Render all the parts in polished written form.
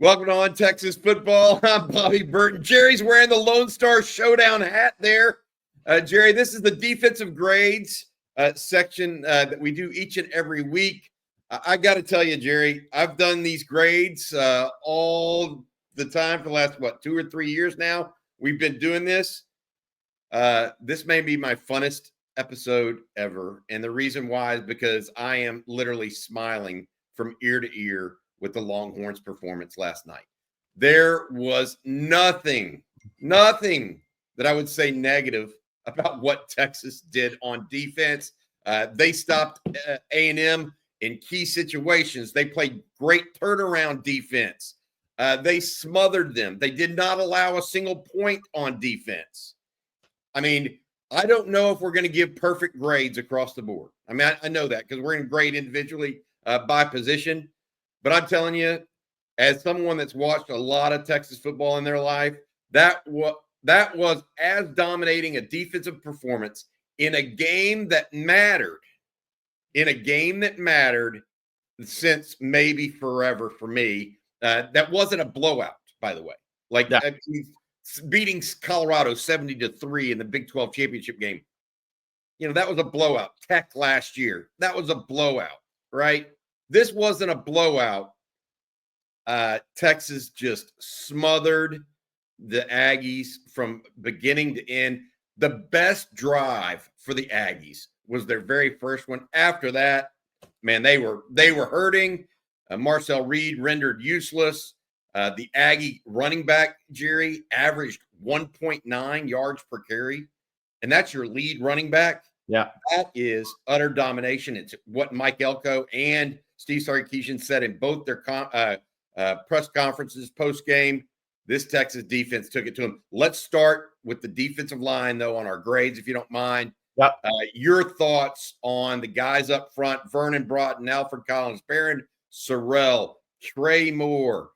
Welcome to On Texas Football. I'm Bobby Burton. Jerry's wearing the Lone Star Showdown hat there. Jerry, this is the defensive grades section that we do each and every week. I got to tell you, Jerry, I've done these grades all the time for the last, 2 or 3 years now. We've been doing this. This may be my funnest episode ever. And the reason why is because I am literally smiling from ear to ear with the Longhorns' performance last night. There was nothing that I would say negative about what Texas did on defense. They stopped A&M in key situations. They played great turnaround defense. They smothered them. They did not allow a single point on defense. I mean, I don't know if we're going to give perfect grades across the board. I mean, I know that because we're going to grade individually by position. But I'm telling you, as someone that's watched a lot of Texas football in their life, that was as dominating a defensive performance in a game that mattered, since maybe forever for me. That wasn't a blowout, by the way. Beating Colorado 70-3 in the Big 12 championship game. That was a blowout. Tech last year, that was a blowout, right? This wasn't a blowout. Texas just smothered the Aggies from beginning to end. The best drive for the Aggies was their very first one. After that, man, they were hurting. Marcel Reed rendered useless. The Aggie running back, Jerry, averaged 1.9 yards per carry, and that's your lead running back. Yeah. That is utter domination. It's what Mike Elko and Steve Sarkisian said in both their press conferences post-game. This Texas defense took it to them. Let's start with the defensive line, though, on our grades, if you don't mind. Yep. Your thoughts on the guys up front, Vernon Broughton, Alfred Collins, Barron Sorrell, Trey Moore,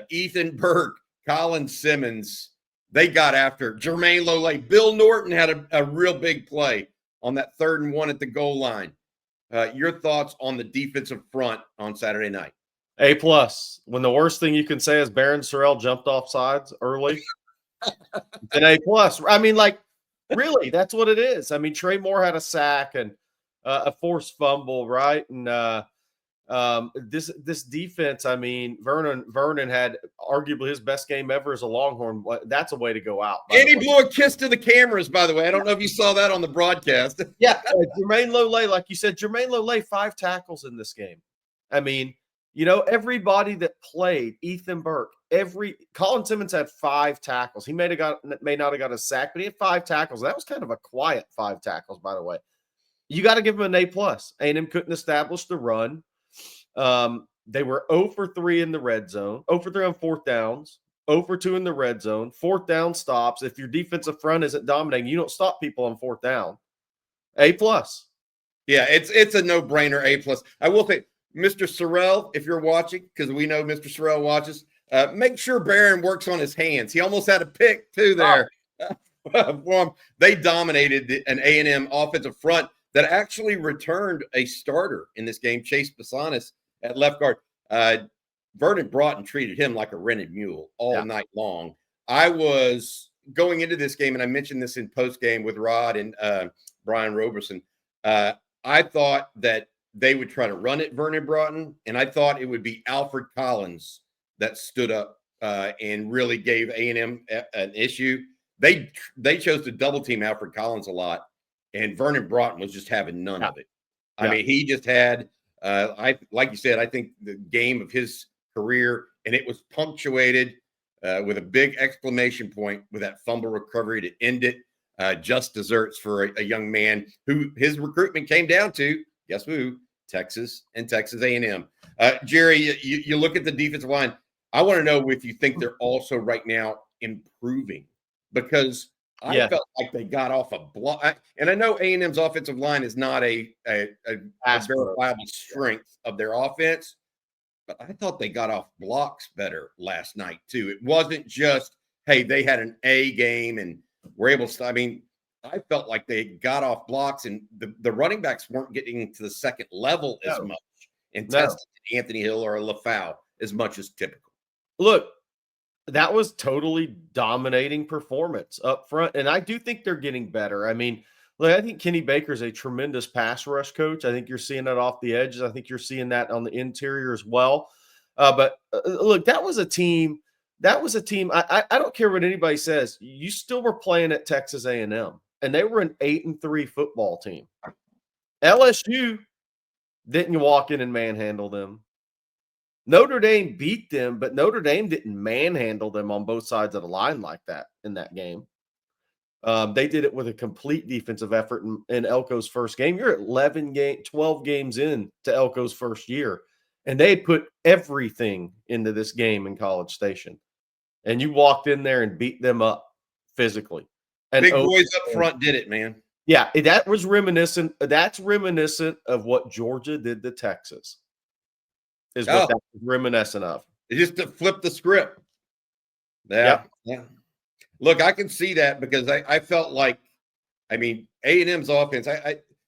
Ethan Burke, Colin Simmons. They got after Jermaine Lole. Bill Norton had a real big play on that 3rd and 1 at the goal line. Your thoughts on the defensive front on Saturday night? A+. When the worst thing you can say is Barron Sorrell jumped off sides early, then A+. I mean, really, that's what it is. I mean, Trey Moore had a sack and a forced fumble, right? And this defense, I mean, Vernon had arguably his best game ever as a Longhorn. That's a way to go out. And he blew a kiss to the cameras, by the way. I don't know if you saw that on the broadcast. Yeah, Jermaine Lole, like you said, Jermaine Lole, 5 tackles in this game. I mean, everybody that played, Ethan Burke, Colin Simmons had 5 tackles. He may not have got a sack, but he had 5 tackles. That was kind of a quiet 5 tackles, by the way. You got to give him an A+. A&M couldn't establish the run. They were 0 for 3 in the red zone, 0 for 3 on 4th downs, 0 for 2 in the red zone, 4th down stops. If your defensive front isn't dominating, you don't stop people on 4th down. A+. Yeah, it's a no-brainer, A+. I will say, Mr. Sorrell, if you're watching, because we know Mr. Sorrell watches, make sure Barron works on his hands. He almost had a pick, too, there. They dominated an A&M offensive front that actually returned a starter in this game, Chase Basanis, at left guard. Vernon Broughton treated him like a rented mule all night long. I was going into this game, and I mentioned this in post-game with Rod and Brian Roberson. I thought that they would try to run at Vernon Broughton, and I thought it would be Alfred Collins that stood up and really gave A&M an issue. They chose to double-team Alfred Collins a lot, and Vernon Broughton was just having none of it. I mean, he just had, like you said, I think the game of his career, and it was punctuated with a big exclamation point with that fumble recovery to end it. Just desserts for a young man who his recruitment came down to, guess who? Texas and Texas A&M. Jerry, you look at the defensive line. I want to know if you think they're also right now improving, because I felt like they got off a block. And I know A&M's offensive line is not a verifiable strength of their offense, but I thought they got off blocks better last night too. It wasn't just, hey, they had an A game and were able to, I mean, I felt like they got off blocks, and the running backs weren't getting to the second level as much and testing Anthony Hill or LaFau as much as typical. look, that was totally dominating performance up front, and I do think they're getting better. I mean, look, I think Kenny Baker's a tremendous pass rush coach. I think you're seeing that off the edges. I think you're seeing that on the interior as well. But look, that was a team. That was a team. I don't care what anybody says. You still were playing at Texas A&M, and they were an 8-3 football team. LSU didn't walk in and manhandle them. Notre Dame beat them, but Notre Dame didn't manhandle them on both sides of the line like that in that game. They did it with a complete defensive effort in Elko's first game. You're at 12 games in to Elko's first year, and they had put everything into this game in College Station. And you walked in there and beat them up physically. And Big boys up front did it, man. Yeah, that was reminiscent. That's reminiscent of what Georgia did to Texas. Is what that was reminiscent of. It just to flip the script. Yeah. Look, I can see that because I felt like, I mean, A&M's offense,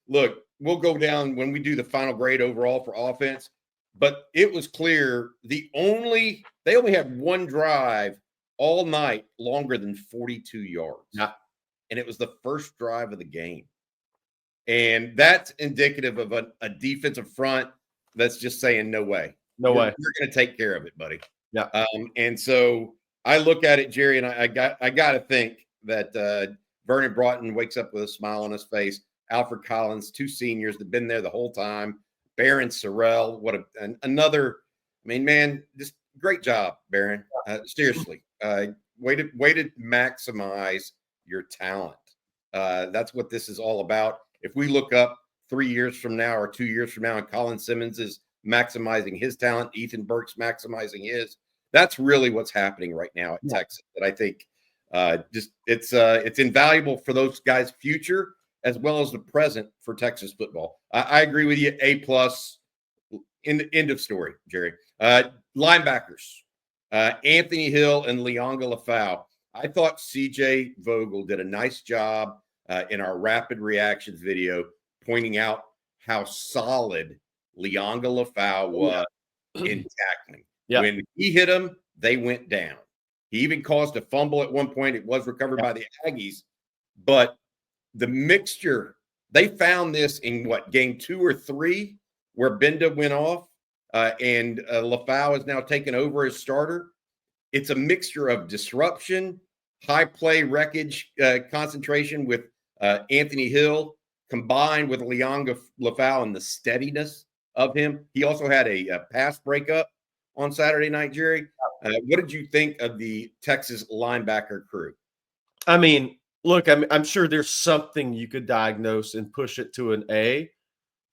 look, we'll go down when we do the final grade overall for offense, but it was clear they only had one drive all night longer than 42 yards. Yeah. And it was the first drive of the game. And that's indicative of a defensive front that's just saying, no way. No way. You're going to take care of it, buddy. Yeah. And so I look at it, Jerry, and I got to think that Vernon Broughton wakes up with a smile on his face. Alfred Collins, two seniors that have been there the whole time. Baron Sorrell, another. I mean, man, just great job, Baron. Seriously, way to maximize your talent. That's what this is all about. If we look up 3 years from now or 2 years from now, and Colin Simmons is maximizing his talent, Ethan Burke's maximizing his. That's really what's happening right now at Texas. That I think it's invaluable for those guys' future as well as the present for Texas football. I agree with you. A+. End of story, Jerry. Linebackers, Anthony Hill and Lianga Lafau. I thought CJ Vogel did a nice job in our rapid reactions video, pointing out how solid Lianga Lafau was in tackling. Yeah. When he hit them, they went down. He even caused a fumble at one point. It was recovered by the Aggies. But the mixture, they found this in game 2 or 3, where Benda went off and Lafau is now taken over as starter. It's a mixture of disruption, high play wreckage concentration with Anthony Hill combined with Lianga Lafau and the steadiness of him. He also had a pass breakup on Saturday night, Jerry. What did you think of the Texas linebacker crew? I mean, look, I'm sure there's something you could diagnose and push it to an A,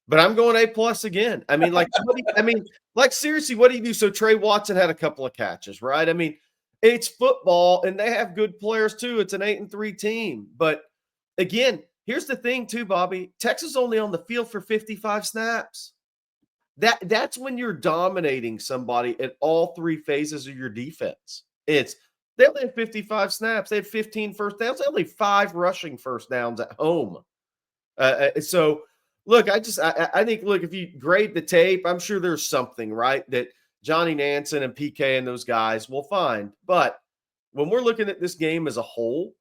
but I'm going A+ again. I mean, seriously, what do you do? So Trey Watson had a couple of catches, right? I mean, it's football, and they have good players too. It's an 8-3 team, but again, here's the thing too, Bobby. Texas only on the field for 55 snaps. That's when you're dominating somebody at all 3 phases of your defense. They only had 55 snaps. They had 15 first downs. They only 5 rushing first downs at home. So, look, I think, look, if you grade the tape, I'm sure there's something, right, that Johnny Nansen and PK and those guys will find. But when we're looking at this game as a whole,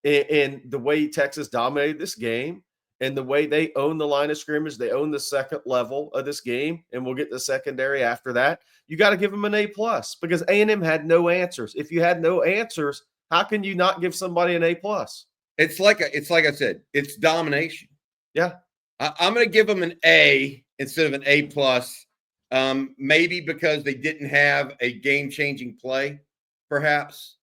and the way Texas dominated this game, and the way they own the line of scrimmage, they own the second level of this game, and we'll get the secondary after that. You got to give them an A+, because A&M had no answers. If you had no answers, how can you not give somebody an A+? It's like I said, it's domination. Yeah, I'm going to give them an A instead of an A+. Maybe because they didn't have a game-changing play, perhaps.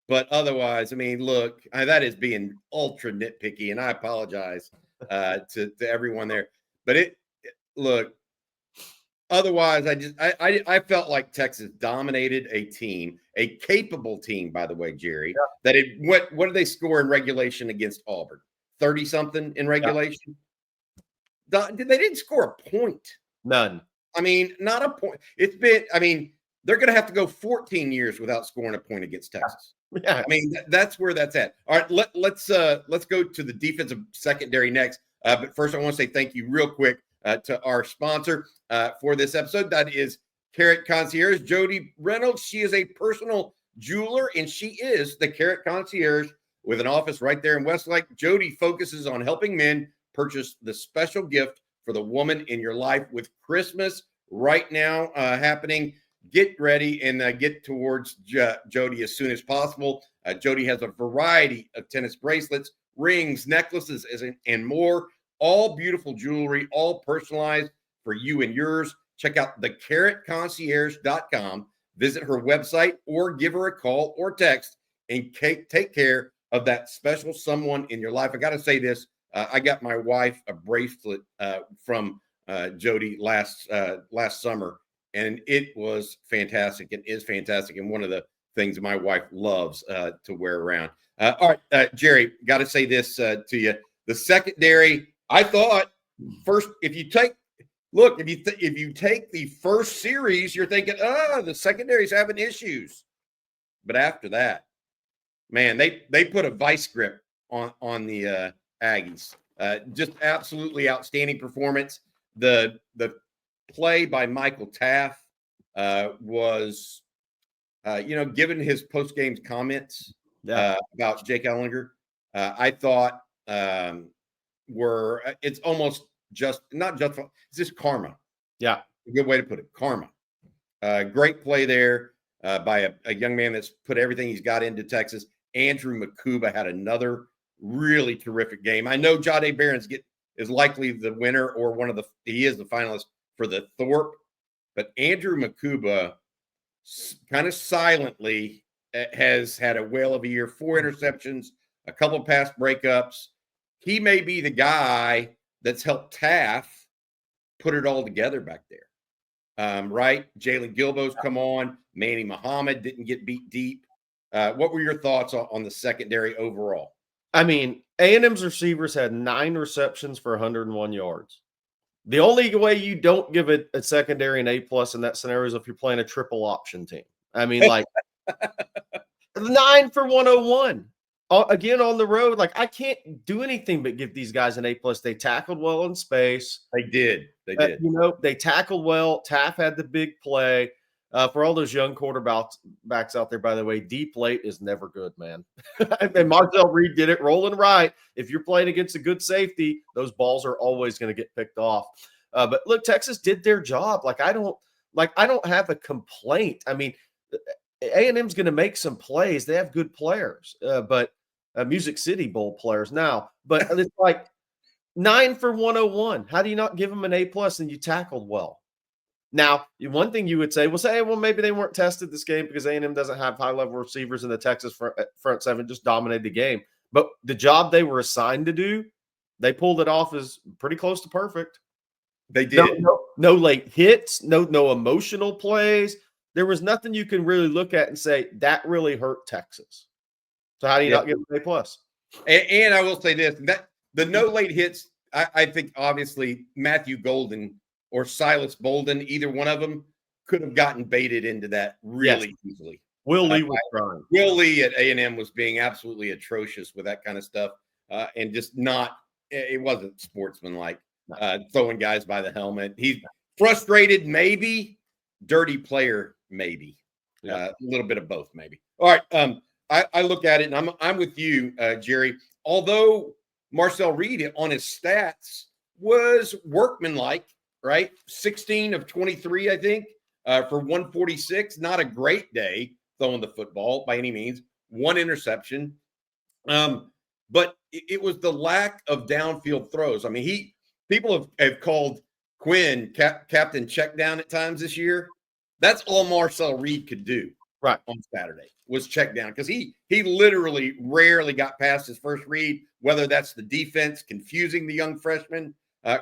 But otherwise, I mean, look, that is being ultra nitpicky, and I apologize to everyone there. But look, otherwise, I felt like Texas dominated a team, a capable team, by the way, Jerry. Yeah. What did they score in regulation against Auburn? 30-something in regulation. Yeah. They didn't score a point. None. I mean, not a point. They're going to have to go 14 years without scoring a point against Texas. Yeah. I mean, that's where that's at. All right, let's go to the defensive secondary next. But first, I want to say thank you real quick to our sponsor for this episode. That is Carrot Concierge, Jody Reynolds. She is a personal jeweler, and she is the Carrot Concierge with an office right there in Westlake. Jody focuses on helping men purchase the special gift for the woman in your life. With Christmas right now happening, get ready and get towards Jody as soon as possible. Jody has a variety of tennis bracelets, rings, necklaces, and more. All beautiful jewelry, all personalized for you and yours. Check out thecarrotconcierge.com. Visit her website or give her a call or text and take care of that special someone in your life. I got to say this. I got my wife a bracelet from Jody last summer, and it was fantastic. It is fantastic, and one of the things my wife loves to wear around. All right, Jerry, got to say this to you. The secondary, I thought first, if you take the first series, you're thinking, the secondary's having issues. But after that, man, they put a vice grip on the Aggies. Just absolutely outstanding performance. The play by Michael Taft was, given his post-game comments about Jake Ellinger, I thought it's almost it's just karma. Yeah. A good way to put it. Karma. Great play there by a young man that's put everything he's got into Texas. Andrew Makuba had another really terrific game. I know Jahdae Barron's is likely the winner or he is the finalist for the Thorpe, but Andrew Makuba kind of silently has had a whale of a year, 4 interceptions, a couple pass breakups. He may be the guy that's helped Taft put it all together back there. Right? Jalen Gilbo's come on. Manny Muhammad didn't get beat deep. What were your thoughts on the secondary overall? I mean, A&M's receivers had 9 receptions for 101 yards. The only way you don't give a secondary an A+ in that scenario is if you're playing a triple option team. I mean, like 9 for 101. Again, on the road, like I can't do anything but give these guys an A+. They tackled well in space. They did. They tackled well. Taft had the big play. For all those young quarterbacks out there, by the way, deep late is never good, man. And Marcel Reed did it rolling right. If you're playing against a good safety, those balls are always going to get picked off. But look, Texas did their job. I don't have a complaint. I mean, A&M's going to make some plays. They have good players, but Music City Bowl players now. But it's like 9 for 101. How do you not give them an A+ and you tackled well? Now, one thing you would say, well, maybe they weren't tested this game because A&M doesn't have high-level receivers and the Texas front seven just dominated the game. But the job they were assigned to do, they pulled it off as pretty close to perfect. They did. No late hits, no emotional plays. There was nothing you can really look at and say, that really hurt Texas. So how do you not give them A+? And I will say this, that the no late hits, I think obviously Matthew Golden or Silas Bolden, either one of them could have gotten baited into that really easily. Will Lee was trying. Will Lee at A&M was being absolutely atrocious with that kind of stuff, and just it wasn't sportsmanlike, throwing guys by the helmet. He's frustrated, maybe. Dirty player, maybe. A little bit of both, maybe. All right, I look at it, and I'm with you, Jerry. Although Marcel Reed on his stats was workmanlike, right? 16 of 23, I think, for 146. Not a great day throwing the football by any means. 1 interception. But it was the lack of downfield throws. I mean, people have called Quinn Captain Check Down at times this year. That's all Marcel Reed could do on Saturday was check down, because he literally rarely got past his first read, whether that's the defense confusing the young freshman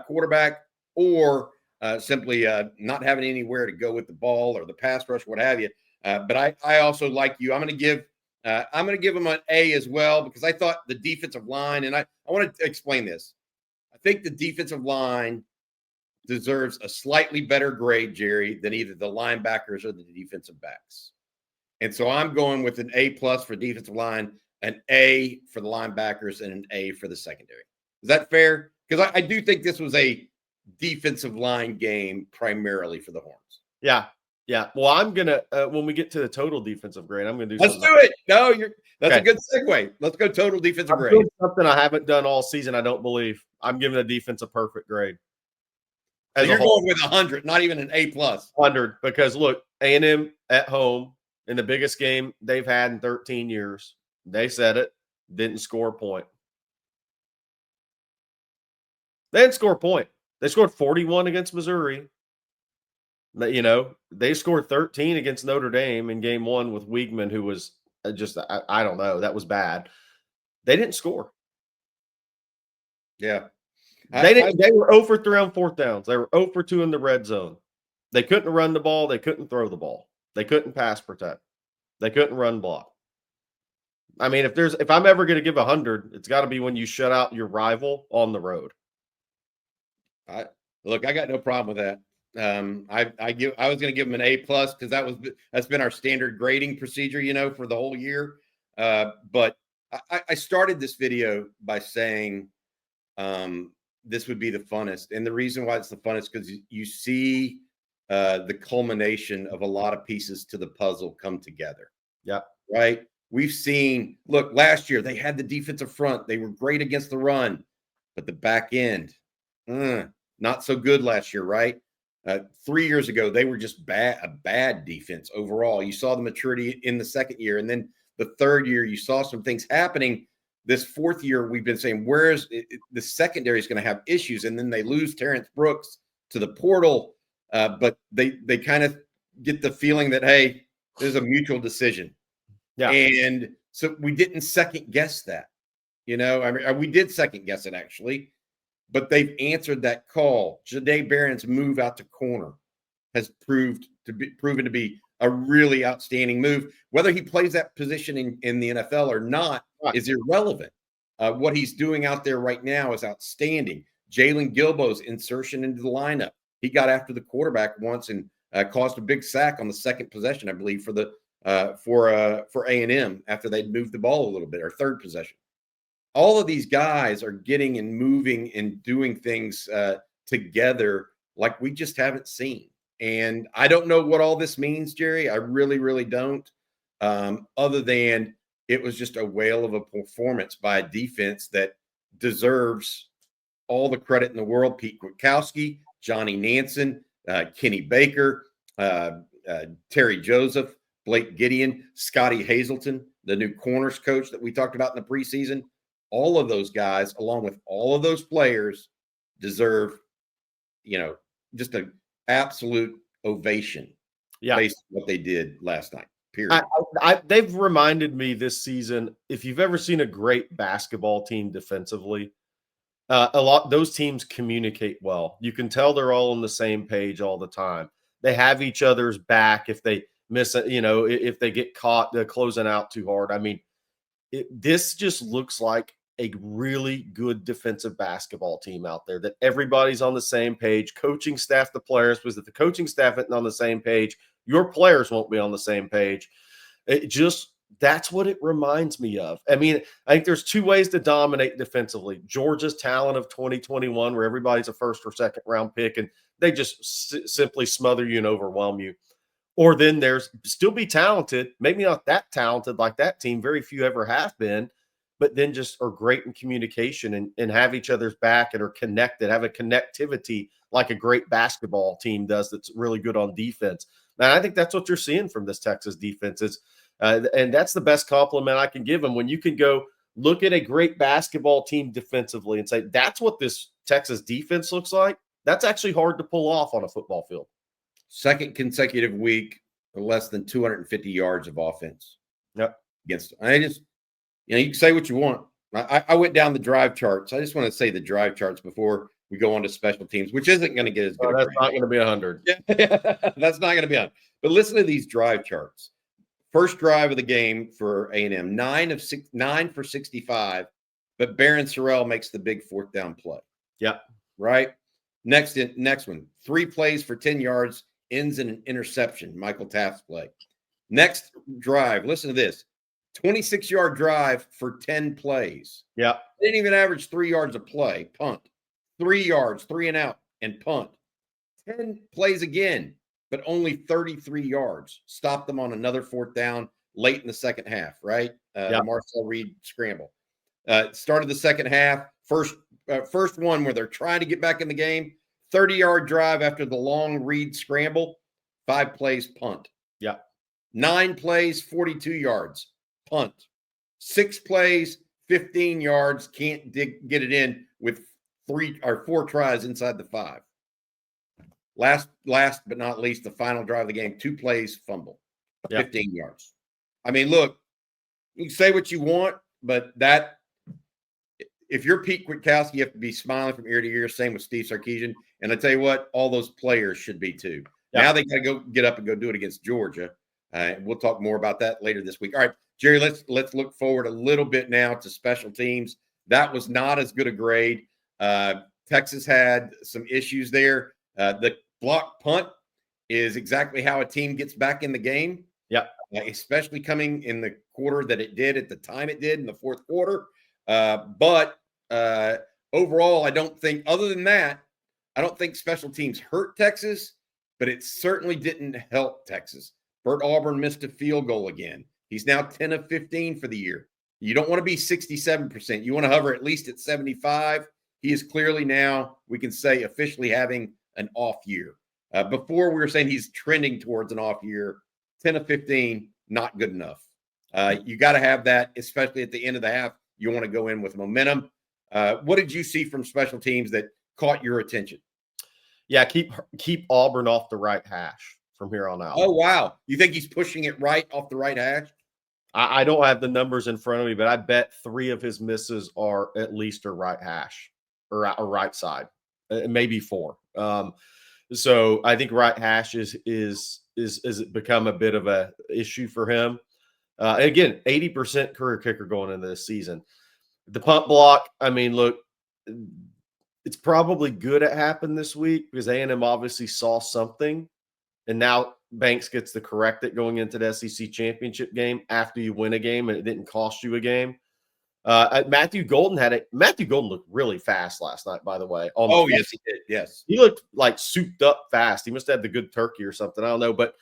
quarterback or simply not having anywhere to go with the ball or the pass rush, what have you. But I also, like you, I'm going to give him an A as well, because I thought the defensive line, and I want to explain this. I think the defensive line deserves a slightly better grade, Jerry, than either the linebackers or the defensive backs. And so I'm going with an A+ for defensive line, an A for the linebackers, and an A for the secondary. Is that fair? Because I do think this was a defensive line game primarily for the Horns. Yeah. Yeah. Well, I'm gonna when we get to the total defensive grade, I'm gonna do Let's something. do it. No, that's a Okay. good segue. Let's go total defensive I'm grade. doing something I haven't done all season. I don't believe. I'm giving the defense a perfect grade. So As a you're whole, going with 100, not even an A+. 100, because look, A&M at home in the biggest game they've had in 13 years. They said it, didn't score a point. They didn't score a point. They scored 41 against Missouri. But, they scored 13 against Notre Dame in game one with Wiegman, who was just, I don't know, that was bad. They didn't score. Yeah. They were 0 for 3 on fourth downs. They were 0 for 2 in the red zone. They couldn't run the ball. They couldn't throw the ball. They couldn't pass protect. They couldn't run block. I mean, if I'm ever going to give 100, it's got to be when you shut out your rival on the road. I got no problem with that. I was going to give them an A+ because that's been our standard grading procedure, for the whole year. But I started this video by saying this would be the funnest, and the reason why it's the funnest because you see the culmination of a lot of pieces to the puzzle come together. Yeah, right. We've seen. Look, last year they had the defensive front; they were great against the run, but the back end, not so good last year, right? 3 years ago, they were just a bad defense overall. You saw the maturity in the second year. And then the third year, you saw some things happening. This fourth year, we've been saying, the secondary is going to have issues. And then they lose Terrence Brooks to the portal. But they kind of get the feeling that, hey, there's a mutual decision. Yeah. And so we didn't second guess that. I mean, we did second guess it, actually. But they've answered that call. Jahdae Barron's move out to corner has proven to be a really outstanding move. Whether he plays that position in the NFL or not is irrelevant. What he's doing out there right now is outstanding. Jalen Gilbo's insertion into the lineup. He got after the quarterback once and caused a big sack on the second possession, I believe, for A&M after they'd moved the ball a little bit, or third possession. All of these guys are getting and moving and doing things together like we just haven't seen. And I don't know what all this means, Jerry. I really, really don't. Other than it was just a whale of a performance by a defense that deserves all the credit in the world. Pete Kwiatkowski, Johnny Nansen, Kenny Baker, Terry Joseph, Blake Gideon, Scotty Hazelton, the new corners coach that we talked about in the preseason. All of those guys, along with all of those players, deserve, just an absolute ovation based on what they did last night. Period. They've reminded me this season, if you've ever seen a great basketball team defensively, those teams communicate well. You can tell they're all on the same page all the time. They have each other's back if they miss it, if they get caught closing out too hard. I mean, this just looks like a really good defensive basketball team out there, that everybody's on the same page, coaching staff, the players, because if the coaching staff isn't on the same page, your players won't be on the same page. That's what it reminds me of. I mean, I think there's two ways to dominate defensively. Georgia's talent of 2021, where everybody's a first or second round pick and they just simply smother you and overwhelm you. Or then there's still be talented, maybe not that talented like that team, very few ever have been, but then just are great in communication and have each other's back and are connected, have a connectivity like a great basketball team does that's really good on defense. And I think that's what you're seeing from this Texas defense and that's the best compliment I can give them. When you can go look at a great basketball team defensively and say, that's what this Texas defense looks like, that's actually hard to pull off on a football field. Second consecutive week, less than 250 yards of offense. Yep. Against you can say what you want. I went down the drive charts. I just want to say the drive charts before we go on to special teams, which isn't going to get as good. That's not going to be 100. Yeah, that's not going to be on. But listen to these drive charts. First drive of the game for A&M, 9 for 65, but Barron Sorrell makes the big fourth down play. Yep. Right. Next one, 3 plays for 10 yards, ends in an interception. Michael Taft's play. Next drive, listen to this. 26-yard drive for 10 plays. Yeah. Didn't even average 3 yards a play. Punt. 3 yards, 3 and out, and punt. 10 plays again. but only 33 yards. Stopped them on another 4th down late in the second half, right? The Marcel Reed scramble. Started the second half, first one where they're trying to get back in the game, 30-yard drive after the long Reed scramble, 5 plays, punt. 9 plays, 42 yards, punt. 6 plays, 15 yards, can't get it in with 3 or 4 tries inside the 5. Last but not least, the final drive of the game, 2 plays, fumble, 15 yards. I mean, look, you can say what you want, but that if you're Pete Kwiatkowski, you have to be smiling from ear to ear. Same with Steve Sarkisian. And I tell you what, all those players should be too. Now they got to go get up and go do it against Georgia. We'll talk more about that later this week. All right, Jerry, let's look forward a little bit now to special teams. That was not as good a grade. Texas had some issues there. The block punt is exactly how a team gets back in the game. Especially coming in the quarter that it did at the time it did in the 4th quarter. But overall, I don't think, other than that, I don't think special teams hurt Texas, but it certainly didn't help Texas. Bert Auburn missed a field goal again. He's now 10 of 15 for the year. You don't want to be 67%. You want to hover at least at 75. He is clearly now, we can say, officially having an off year. Before we were saying he's trending towards an off year. 10 of 15, not good enough. You got to have that, especially at the end of the half. You want to go in with momentum. What did you see from special teams that caught your attention? Yeah, keep Auburn off the right hash from here on out. Oh, wow. You think he's pushing it right off the right hash? I don't have the numbers in front of me, but I bet 3 of his misses are at least a right hash or a right side, maybe 4. So I think right hash is become a bit of a issue for him. Again, 80% career kicker going into this season. The punt block, I mean, look, it's probably good it happened this week because A&M obviously saw something, and now Banks gets to correct it going into the SEC championship game after you win a game and it didn't cost you a game. Matthew Golden looked really fast last night, by the way. Yes, he did. Yes. He looked like souped up fast. He must have had the good turkey or something. I don't know, but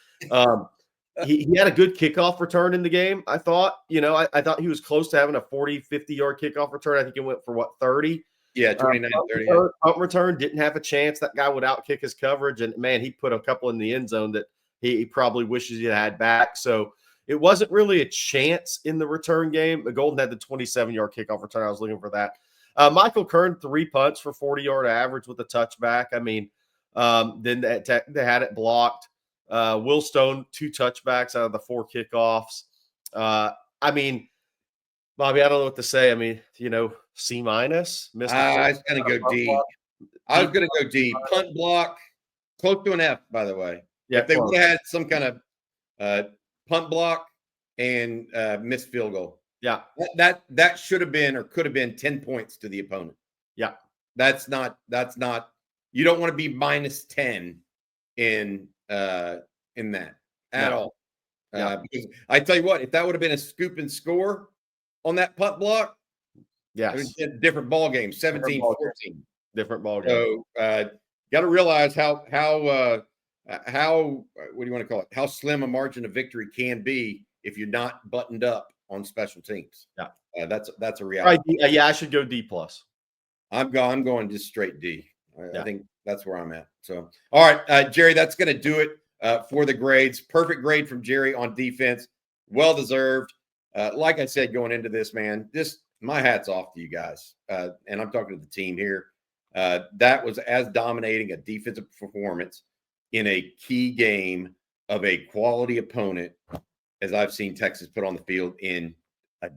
he had a good kickoff return in the game. I thought, I thought he was close to having a 40, 50-yard kickoff return. I think it went for 30? Yeah, 29, 30. Punt return, didn't have a chance. That guy would outkick his coverage. And, man, he put a couple in the end zone that he probably wishes he had back. So it wasn't really a chance in the return game. But Golden had the 27-yard kickoff return. I was looking for that. Michael Kern, 3 punts for 40-yard average with a touchback. I mean, then they had it blocked. Will Stone, 2 touchbacks out of the 4 kickoffs. I mean, Bobby, I don't know what to say. I mean, C-. I was going to go D. I was going to go D. Punt block, close to an F, by the way. Yeah, if they would have had some kind of punt block and missed field goal. Yeah. That should have been or could have been 10 points to the opponent. Yeah. That's not you don't want to be minus 10 in that at all. Because I tell you what, if that would have been a scoop and score on that punt block, it was a different ball game, 17-14. Different ball game. So got to realize how what do you want to call it? How slim a margin of victory can be if you're not buttoned up on special teams. Yeah, that's a reality. Right, I should go D+. I'm going just straight D. I think that's where I'm at. So, all right, Jerry, that's going to do it for the grades. Perfect grade from Jerry on defense. Well deserved. Like I said, going into this, man, my hat's off to you guys. And I'm talking to the team here. That was as dominating a defensive performance in a key game of a quality opponent as I've seen Texas put on the field in a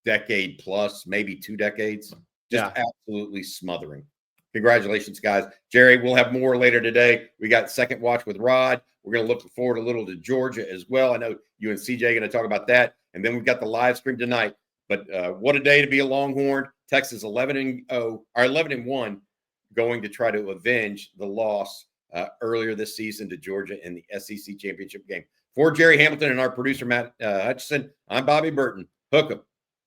decade plus, maybe 2 decades. Just absolutely smothering. Congratulations, guys. Jerry, we'll have more later today. We got second watch with Rod. We're going to look forward a little to Georgia as well. I know you and CJ are going to talk about that. And then we've got the live stream tonight. But what a day to be a Longhorn. Texas 11-1, going to try to avenge the loss earlier this season to Georgia in the SEC championship game. For Gerry Hamilton and our producer, Matt Hutchison, I'm Bobby Burton. Hook 'em.